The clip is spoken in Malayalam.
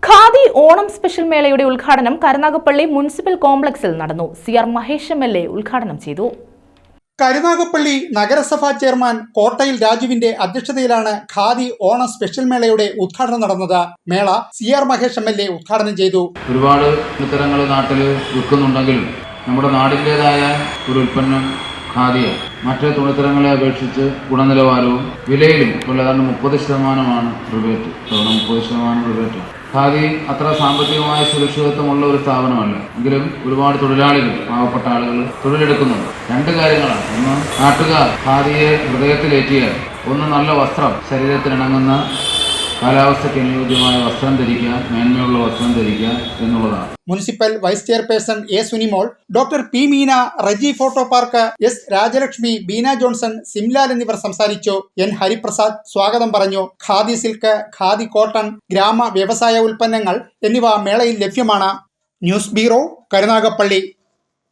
ഖാദി ഓണം സ്പെഷ്യൽ മേളയുടെ ഉദ്ഘാടനം കരുനാഗപ്പള്ളി മുനിസിപ്പൽ കോംപ്ലക്സിൽ നടന്നു. CR മഹേഷ് MLA ഉദ്ഘാടനം ചെയ്തു. കരുനാഗപ്പള്ളി നഗരസഭാ ചെയർമാൻ കോട്ടയിൽ രാജുവിന്റെ അധ്യക്ഷതയിലാണ് ഖാദി ഓണം സ്പെഷ്യൽ മേളയുടെ ഉദ്ഘാടനം നടന്നത്. മേള CR മഹേഷ് MLA ഉദ്ഘാടനം ചെയ്തു. ഒരുപാട് തുണിത്തരങ്ങൾ നാട്ടിൽ വിൽക്കുന്നുണ്ടെങ്കിലും നമ്മുടെ നാടിൻ്റെതായ ഒരു ഉൽപ്പന്നം ഖാദിയാണ്. മറ്റ് തുണിത്തരങ്ങളെ അപേക്ഷിച്ച് ഗുണനിലവാരവും വിലയിലും ഇപ്പോൾ ഏതാണ്ട് 30% റിബേറ്റ്. 30% റിബേറ്റ്. ഖാദി അത്ര സാമ്പത്തികമായ സുരക്ഷിതത്വമുള്ള ഒരു സ്ഥാപനമല്ല. എങ്കിലും ഒരുപാട് തൊഴിലാളികൾ, പാവപ്പെട്ട ആളുകൾ തൊഴിലെടുക്കുന്നുണ്ട്. രണ്ട് കാര്യങ്ങളാണ്. ഒന്ന്, നാട്ടുകാർ ഖാദിയെ ഹൃദയത്തിലേറ്റിയാൽ ഒന്ന് നല്ല വസ്ത്രം, ശരീരത്തിനിണങ്ങുന്ന കാലാവസ്ഥയ്ക്ക് അനുയോജ്യമായ വസ്ത്രം ധരിക്കുക, മേന്മയുള്ള വസ്ത്രം ധരിക്കുക എന്നുള്ളതാണ്. Municipal vice chairperson A. Sunimol, doctor P. Meena, Reji photo park, S. Rajalakshmi, Beena Johnson, Simlal എന്നിവർ സംസാരിച്ചു. N. ഹരിപ്രസാദ് സ്വാഗതം പറഞ്ഞു. ഖാദി സിൽക്ക്, ഖാദി കോട്ടൺ, ഗ്രാമ വ്യവസായ ഉൽപ്പന്നങ്ങൾ എന്നിവ മേളയിൽ ലഭ്യമാണ്. News bureau, Karunagappally.